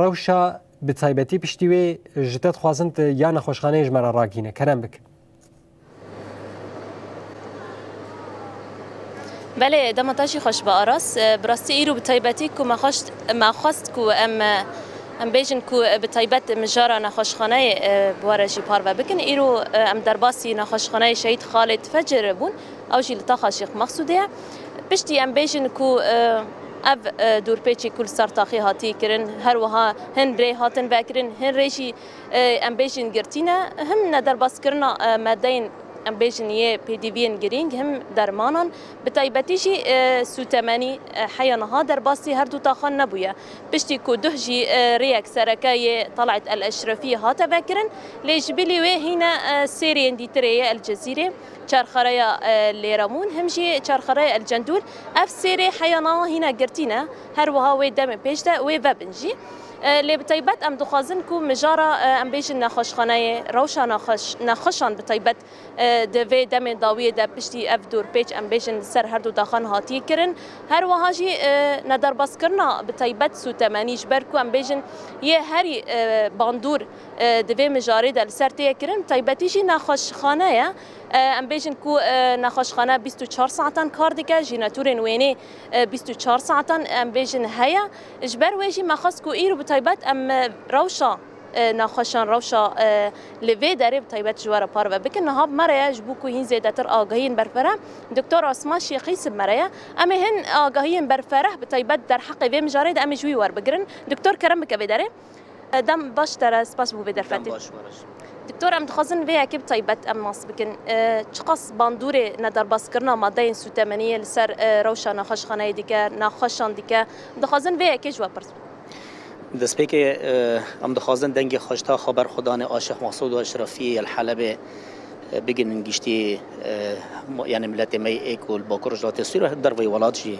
روشا بتایبەتی پشتیوێ ژتت خوازند یا نەخۆشخانەی ژمارە ڕاگینە کەرەم بک. بله دمتاشی خوش با آراس براستی ایرو بتایبەتی کو ما خواست کو ام بیجن کو بتایبەت مجارا نەخۆشخانەی بوارجی پارو بکن ایرو ام درباسی نەخۆشخانەی شهید خالد فجر بون او جی لطاقه شیخ مقصودیه پشتی ام بیجن کو اف دور پیچی کل سرطاخی هاتی کرن هر وها هن ری هاتن وکرن هن ریشی ام بیجن گرتینه هم ندر باس کرنا مادین ام بیجن یه پی دی وین گرینگ هم درمانان بتایبەتیشی سوتمانی حیانها در باسی هر دو تاخان نبویه پشتی کو دهجی ریک سرکای طلعت الاشرفی هاتا وکرن لیج بلی و هنا سیری اندیتریه الجزیره چارخرايا ليرامون همشي چارخرايا الجندول اف سيري حيانا هنا قرتينا هر وها وي دم بيجدا وي بابنجي اللي بتايبات ام دخازن كو مجارة ام بيجن نخوشخانه روشا نخوشان بتايبات دفي دم داويه دا بشتي اف دور بيج ام بيجن سر هر دو داخان هاتي كرن هر وها جي ندر بس كرنا بتايبات سو 80 بركو ام بيجن يه هري باندور دفي مجاري دا سرتي كرن بتايباتي جي نخوشخانه ام بیشن کو نخوشخانه 24 ساعتان کار دیگه جیناتورن وینه 24 ساعتان ام بیشن هيا اجبر ویجی مخص کو ایرو بتایبات ام روشا نخوشان روشا لوی داره بتایبات جوار پار و بکن نهاب مریا جبو کو هین زیادتر آگاهین برفره دکتر آسمان شیخی سب مریا اما هن آگاهین برفره بتایبات در حق وی مجارد ام جوی ور بگرن دکتر کرم بک بداره دم باش تر سپاس بو بدرفتی دكتور ام دخازن ويا كيب طيبت ام ماس بكن تشقص باندوري ندر باسكرنا مادين سو 80 لسر روشا نخوشخانه ديكا نخوشان ديكا دخازن ويا كي جواب برس دسبيك ام دخازن دنگ خوشتا خبر خدان عاشق مسعود اشرفی الحلبه بگن گشتي يعني ملت مي ايكول باكور جات سيره در وي ولادجي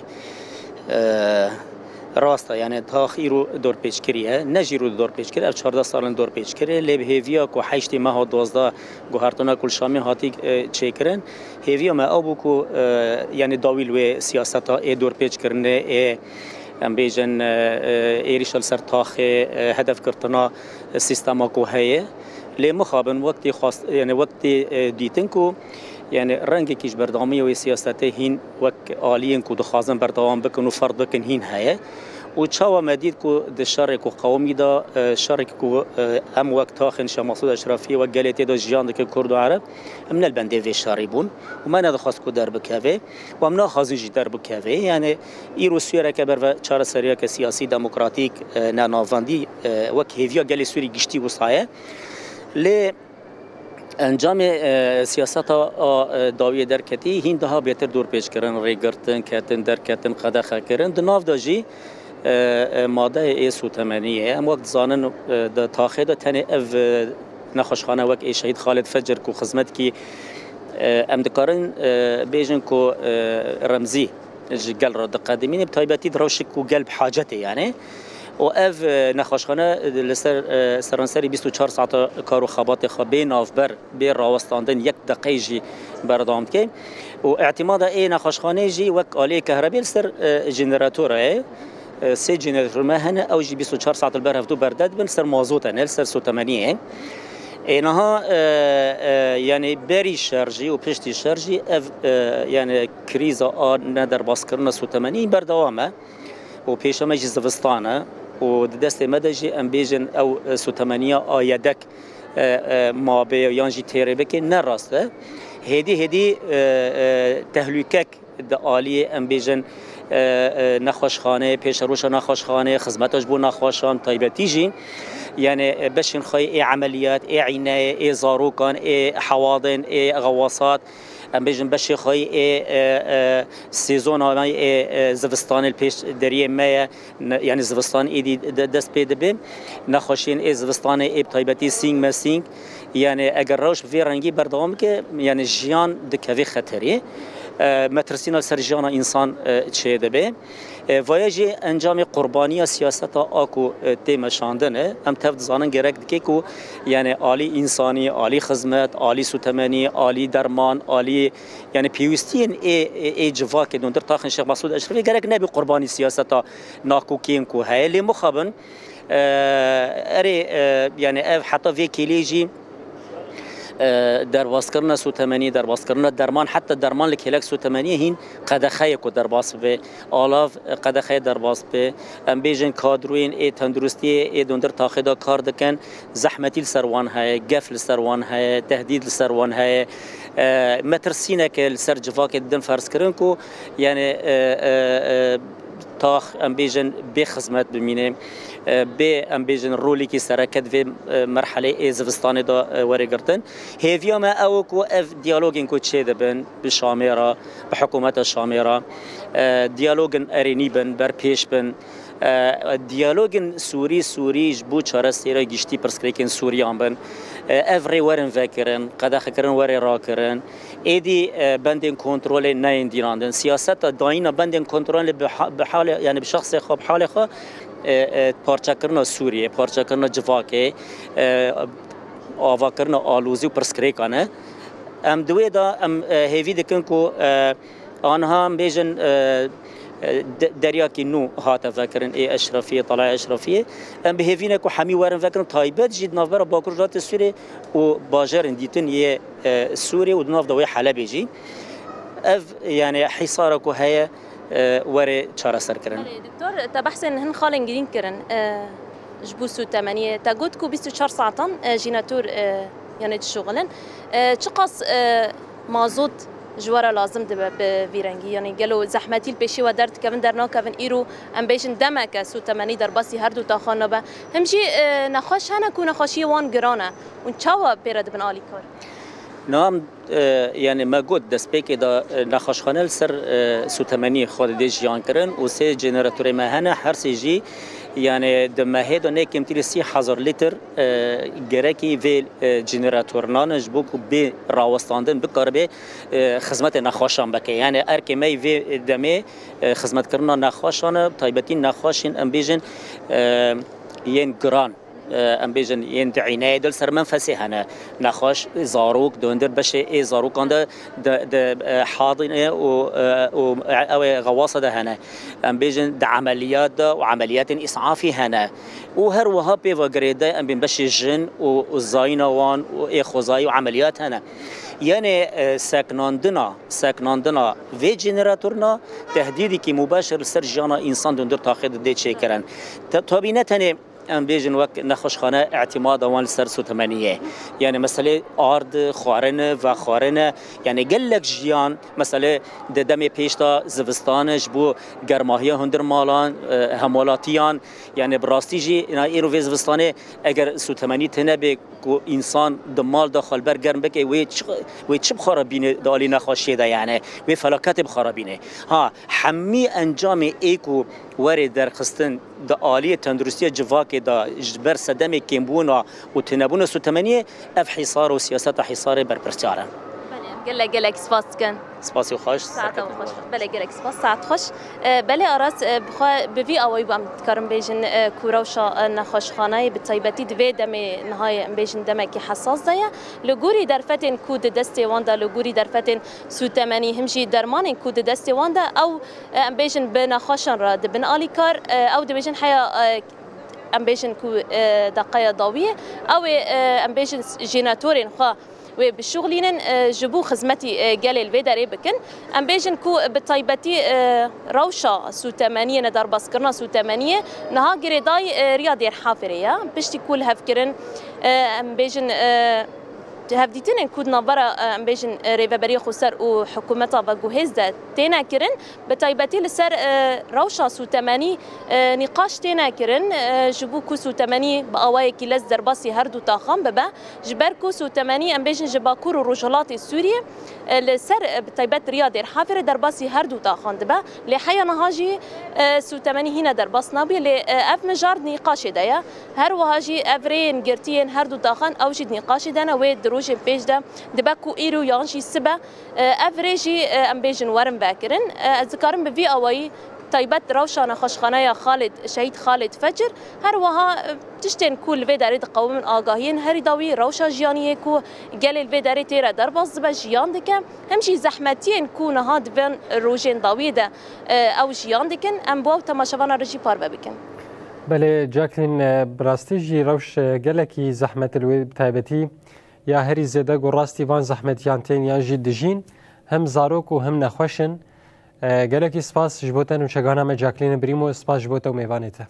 راستا يعني تاخيرو دور پیچ کریه نجیرو دور پیچ کریه 14 سالن دور پیچ کریه لب هیویا کو 8 ماه 12 گوهرتونا کل شامی هاتی چیکرن هیویا ما ابو کو يعني داویل و سیاستا ای دور پیچ کرنه ای ام بیجن ایریشل سر تاخ هدف کرتنا سیستما کو هه لی مخابن وقتی خاص يعني وقتی دیتن کو يعني رنگ کیش بردامی و سیاسته هین وک عالیین کو دخوازن بردوام بکن و فرد بکن هین هه و چاوا مدید کو د شرک و قومی دا شرک کو هم وقت تاخن شاه مسعود اشرفی و گلیتی دا جیان که کرد و عرب من البنده و شاربون و من ندخواست کو در بکوه و من خازی در بکوه يعني ایرو سویره که بر چهار سریه که سیاسی دموکراتیک نانواندی وک هیویا گلی سوری گشتی و سایه لی انجام سیاست داوی درکتی هین ده ها بهتر دور پیش کردن ریگرتن کتن درکتن قدخه کردن دناف داجی ماده ای سوتمنیه ام وقت زانن د تاخید تنه اف نخوشخانه وک ای شهید خالد فجر کو خدمت کی ام دکارن بیجن کو رمزی جل را قدیمین بتایبتی دروش کو قلب حاجته يعني و اف نخوشخانه لسر سرانسری 24 ساعت کارو خبات خبه نافبر به راوستاندن یک دقیقه جی بردام که و اعتماد ای نخوشخانه جی وک آله کهربی لسر جنراتوره سه جنراتور مهنه او جی 24 ساعت البر هفتو برداد بن سر مازوت نه لسر 180 اینها يعني بری شارجی و پشتی شارجی اف يعني کریزا ندر باس کردن 180 بردوامه و پیشمه جی زوستانه و دست مدجی ام بیجن او 180 آیدک ما به یانجی تیره بکن نراسته هدی تهلوکک د عالی ام بیجن نخوشخانه پیش روش نخوشخانه خدمتش بو نخوشان طیبتی جی يعني باش نخوي اي عمليات اي عنايه اي زاروكان اي حواضن اي غواصات ام بيجن باش خوي اي سيزون اي زفستان البيش دريه ما يعني زفستان اي دست بيد نخوشين اي زفستان اي طيبتي سينغ ما سينغ يعني اگر روش في رنگي بردوام که يعني جيان دكوي خطري مترسين سرجان انسان چه دبه وایجی انجام قربانی سیاست آکو تیم شاندنه هم تفت زانن گرک دکی کو یعنی عالی انسانی عالی خدمت عالی سوتمنی عالی درمان عالی یعنی پیوستین ای جوا که دندر تاخن شیخ مسعود اشرفی گرک نبی قربانی سیاست ناکو کین کو هیلی مخابن اری یعنی حتی وی کلیجی درباس کردن سوتمانی درباس کردن درمان حتی درمان لکهلک سوتمانی هین قدخه کو درباس به آلاف قدخه درباس به ام بیجن کادروین ای تندرستی ای دندر تاخدا کار دکن زحمتی سروان های گفل سروان های تهدید سروان های مترسینه که سر جواک دن فرض کردن کو یعنی تاخ ام بیجن به خدمت بمینه به ام بیجن رولی کی سرکت و مرحله زوستان دا ورگرتن هیویا ما او کو اف دیالوگین کو چه دبن به شامیرا به حکومت شامیرا دیالوگن ارینی بن بر پیش بن دیالوگن سوری بو چاره سیرا گشتی پرسکریکن سوریان بن افری ورن فکرن قداخ کرن وری را کرن ایدی بندن کنترل نه دیراندن سیاست داینا بندن کنترل به حال یعنی به شخص خوب حال خو پارچه کردن سوریه پارچه کردن جواکه آوا کردن آلوزی و پرسکریکانه ام دوی دا ام هیوی دکن کو آنها بیجن دریا کی نو هات فکرن ای اشرفیه طلع اشرفیه ام بهوینه کو حمی ورن فکرن تایبت جید نوبر باکوجات سوریه و باجر دیتن یه سوریه و نوف دوی حلب جی اف یعنی حصار کو هي وري چاره سر کرن دكتور تبحثن هن خالن جرين كرن جبوسو 8 تاغوت كو 24 ساعه جيناتور يعني تشغلن تشقص مازوت جوارا لازم دب بفيرنگي يعني قالوا زحمتي البيشي ودرت كفن درنا كفن ايرو ام بيشن دمك سو 8 درباسي هردو تا خانبه همشي نخوش هنا كو نخوشي وان گرانا اون چاوا بيرد بن آلی کار نام يعني ما قد دسبيك دا نخوشخانه سر سوتماني خود دي جيان کرن و سه جنراتور ما هنا هر سي جي يعني دم هيدا نيكم تري 3000 لتر گرکی ویل جنراتور نانج بوکو به راوستاندن بکاربه خدمت نخوشان بکه يعني ارکمی وی دمه خدمت کردن نخوشان تایبتی نخوشین ام بیجن ین گران ام بیجن ین دعینه دل سر منفسه هنه نخوش زاروک دوندر بشه ای زاروکان ده حاضنه و غواصه ده هنه ام بیجن ده عملیات ده و عملیات اسعافی هنه و هر وها بی و گریده ام بین بشه جن و زاینوان و ای خوزایی و عملیات هنه یعنی سکناندنا و جنراتورنا تهدیدی که مباشر سر جانا انسان دوندر تاخد ده چه کرن تابی نتنه ام بیجن وقت نخوشخانه اعتماد وان سر سوتمانیه یعنی مثلا آرد خوارنه و خوارنه یعنی گلک جیان مثلا دم پیشتا زوستانش بو گرماهی هندر مالان همولاتیان یعنی براستی جی ایرو وی زوستانه اگر سوتمانی تنه به انسان دمال داخل بر گرم بکه وی چه بخرابینه دالی نخوشیه ده یعنی وی فلاکت بخرابینه ها حمی انجام ایکو وری در خستن دا عالی تندرستی جواک دا جبر صدم کمبونا و تنبون سوتمانیه اف حصار و سیاست حصار برپرچاره بله گلک سپاس کن سپاسی خوش ساعت خوش بله گلک سپاس ساعت خوش بله آراس بخوا بوی آوای بام کارم بیشن کوروشا نخوشخانه بتایبتی دوی دم نهای بیشن دم کی حساس دیا لگوری در فتن کود دست واندا لگوری در فتن سوتمانی همشی درمان کود دست واندا او بیشن بنخوشن را دبن آلی کار او بیشن حیا امبيشن كو دقايا ضوئية أو امبيشن جيناتورين خا وبالشغلين جبو خدمتي قال الفيداري بكن امبيشن كو بالطيبتي روشة سو 8 ندار بسكرنا سو 8 نها قريداي رياضي حافرية بشتي كل هفكرن امبيشن هفديتين كود نظرة امبيشن ريفابري خسر وحكومتها بجهز ده تينا كرن بتايبتي لسر روشة سو 8 نقاش تينا كرن جبوكو سو 8 بقواي كيلز درباسي هردو تاخم ببا جبركو سو 8 امبيشن جباكور الرجلات السورية لسر بتايبت رياضي حافر درباسي هردو تاخم دبا لحيا نهاجي سو 8 هنا درباس نابي لأف مجار نقاش دايا هر وهاجي افرين جرتين هردو تاخن اوجد نقاش دانا ويد روجن بيج ده دباكو ايرو يانشي سبا افريجي امبيجن ورم باكرن ذكرن بفي اوي طيبت روشانه خوشخانه خالد شهيد خالد فجر هر وها تشتن كل في داري تقوم آگاهين هر داوي روشا جيانيه كو قال الفي داري تيرا درباز با جيان دكم همشي زحمتين كو نهاد بين روجن داوي ده او جيان دكن ام بو تماشاوانا رجي بار بكن بله جاکلین براستی جی روش گلکی زحمت الوی تایبتی یا هری زیده گو راستی وان زحمتیان تین یا جی دجین هم زاروک و هم نخوشن گلکی سپاس جبوتن و چگانم جاکلین بریمو سپاس جبوتا و میوانیته